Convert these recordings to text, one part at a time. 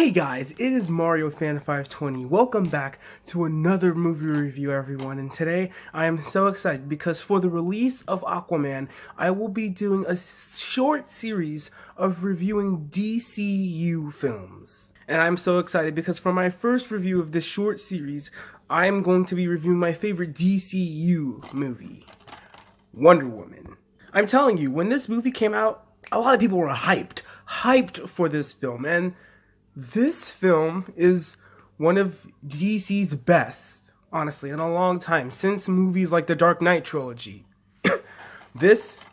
Hey guys, it is Mario Fan 520. Welcome back to another movie review, everyone. And today I am so excited because for the release of Aquaman, I will be doing a short series of reviewing DCU films. And I'm so excited because for my first review of this short series, I am going to be reviewing my favorite DCU movie, Wonder Woman. I'm telling you, when this movie came out, a lot of people were hyped for this film, and this film is one of DC's best, honestly, in a long time, since movies like the Dark Knight trilogy. This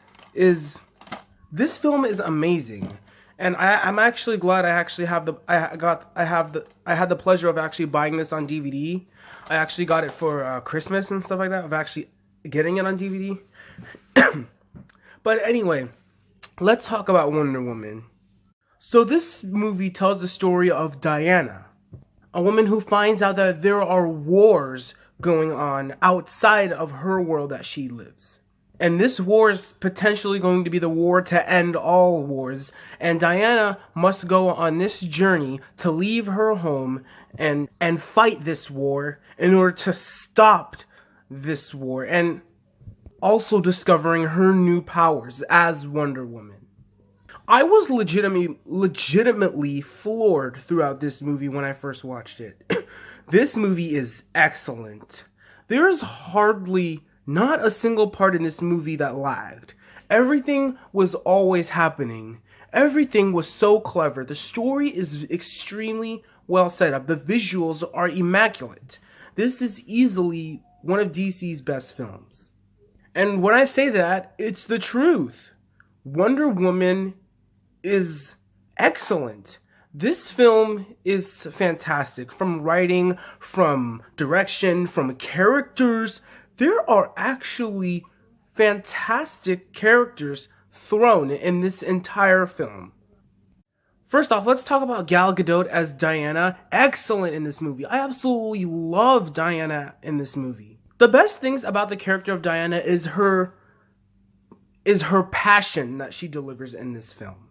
film is amazing, and I'm actually glad I had the pleasure of actually buying this on DVD. I actually got it for Christmas and stuff like that, of actually getting it on DVD. But anyway, let's talk about Wonder Woman. So this movie tells the story of Diana, a woman who finds out that there are wars going on outside of her world that she lives. And this war is potentially going to be the war to end all wars. And Diana must go on this journey to leave her home and fight this war in order to stop this war. And also discovering her new powers as Wonder Woman. I was legitimately floored throughout this movie when I first watched it. This movie is excellent. There is hardly not a single part in this movie that lagged. Everything was always happening. Everything was so clever. The story is extremely well set up. The visuals are immaculate. This is easily one of DC's best films. And when I say that, it's the truth. Wonder Woman is excellent. This film is fantastic. From writing, from direction, from characters. There are actually fantastic characters thrown in this entire film. First off, let's talk about Gal Gadot as Diana. Excellent in this movie. I absolutely love Diana in this movie. The best things about the character of Diana is her passion that she delivers in this film.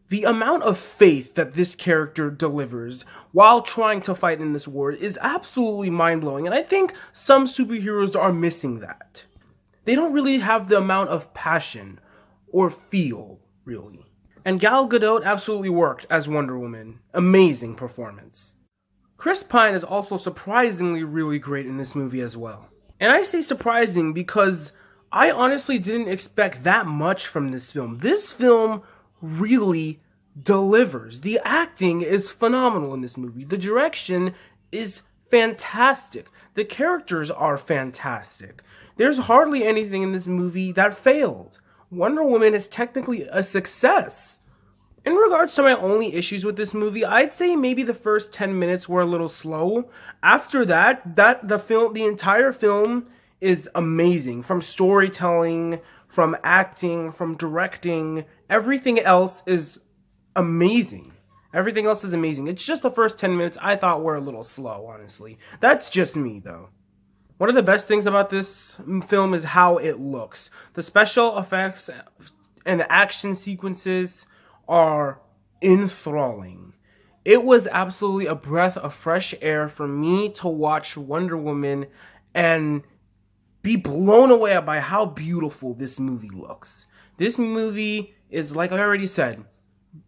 The amount of faith that this character delivers while trying to fight in this war is absolutely mind-blowing, and I think some superheroes are missing that. They don't really have the amount of passion or feel, really. And Gal Gadot absolutely worked as Wonder Woman. Amazing performance. Chris Pine is also surprisingly really great in this movie as well. And I say surprising because I honestly didn't expect that much from this film. This film really delivers. The acting is phenomenal in this movie. The direction is fantastic. The characters are fantastic. There's hardly anything in this movie that failed. Wonder Woman is technically a success. In regards to my only issues with this movie, I'd say maybe the first 10 minutes were a little slow. After that, the entire film is amazing. From storytelling, from acting, from directing, everything else is amazing. Everything else is amazing. It's just the first 10 minutes I thought were a little slow, honestly. That's just me, though. One of the best things about this film is how it looks. The special effects and the action sequences are enthralling. It was absolutely a breath of fresh air for me to watch Wonder Woman and be blown away by how beautiful this movie looks. This movie is, like I already said,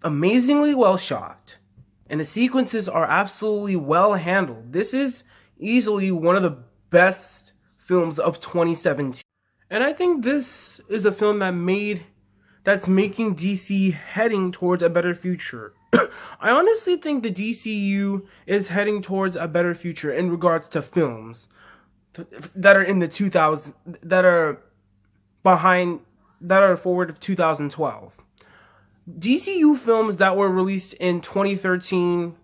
amazingly well shot. And the sequences are absolutely well handled. This is easily one of the best films of 2017. And I think this is a film that's making DC heading towards a better future. I honestly think the DCU is heading towards a better future in regards to films that are in the 2000s, that are forward of 2012. DCU films that were released in 2013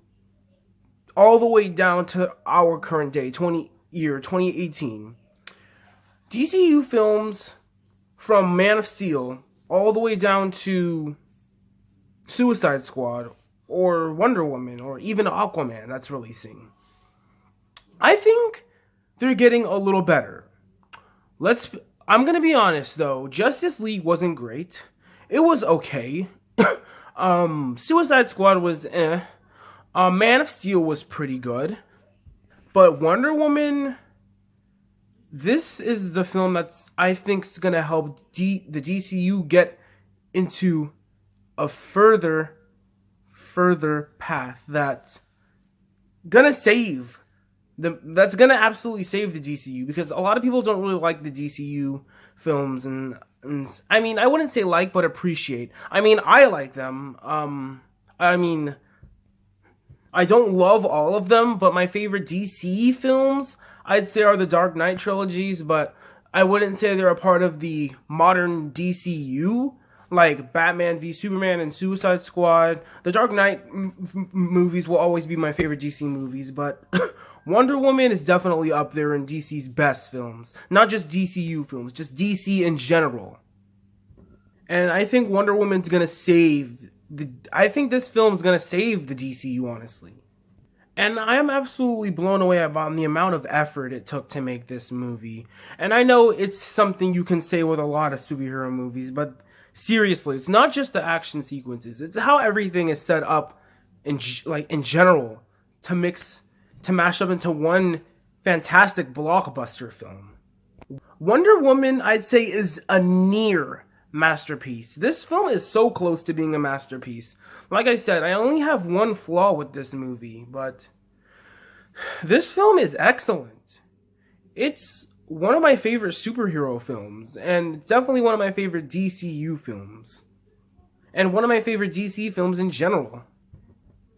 all the way down to our current day, 2018. DCU films from Man of Steel all the way down to Suicide Squad or Wonder Woman or even Aquaman that's releasing. I think they're getting a little better. I'm going to be honest though, Justice League wasn't great. It was okay. Suicide Squad was Man of Steel was pretty good, but Wonder Woman. This is the film that's I think is gonna help the DCU get into a further path that's gonna absolutely save the DCU, because a lot of people don't really like the DCU films, and I mean, I wouldn't say like, but appreciate. I mean, I like them. I mean, I don't love all of them, but my favorite DC films, I'd say, are the Dark Knight trilogies, but I wouldn't say they're a part of the modern DCU, like Batman v Superman and Suicide Squad. The Dark Knight movies will always be my favorite DC movies, but Wonder Woman is definitely up there in DC's best films. Not just DCU films, just DC in general. And I think Wonder Woman's gonna I think this film's gonna save the DCU, honestly. And I am absolutely blown away about the amount of effort it took to make this movie. And I know it's something you can say with a lot of superhero movies, but seriously, it's not just the action sequences. It's how everything is set up in general to mash up into one fantastic blockbuster film. Wonder Woman, I'd say, is a near masterpiece. This film is so close to being a masterpiece. Like I said, I only have one flaw with this movie, but this film is excellent. It's one of my favorite superhero films, and it's definitely one of my favorite DCU films, and one of my favorite DC films in general.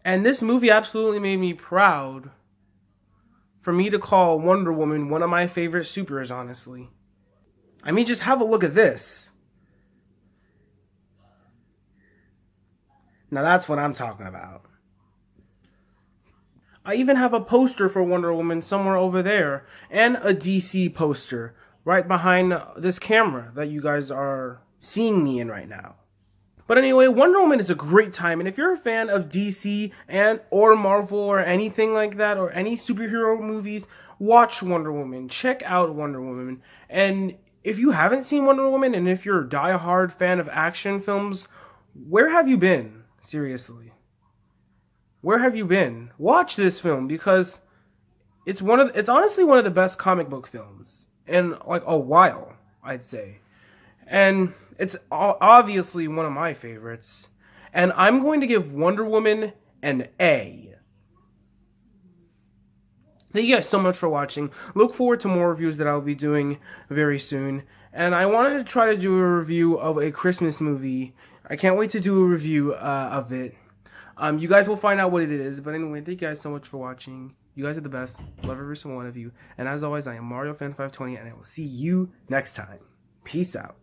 And this movie absolutely made me proud for me to call Wonder Woman one of my favorite supers, honestly. I mean, just have a look at this. Now that's what I'm talking about. I even have a poster for Wonder Woman somewhere over there, and a DC poster right behind this camera that you guys are seeing me in right now. But anyway, Wonder Woman is a great time, and if you're a fan of DC or Marvel or anything like that, or any superhero movies, watch Wonder Woman. Check out Wonder Woman. And if you haven't seen Wonder Woman, and if you're a die-hard fan of action films, where have you been? Seriously. Where have you been? Watch this film, because it's honestly one of the best comic book films in like a while, I'd say. And it's obviously one of my favorites. And I'm going to give Wonder Woman an A. Thank you guys so much for watching. Look forward to more reviews that I'll be doing very soon. And I wanted to try to do a review of a Christmas movie. I can't wait to do a review of it. You guys will find out what it is. But anyway, thank you guys so much for watching. You guys are the best. Love every single one of you. And as always, I am MarioFan520, and I will see you next time. Peace out.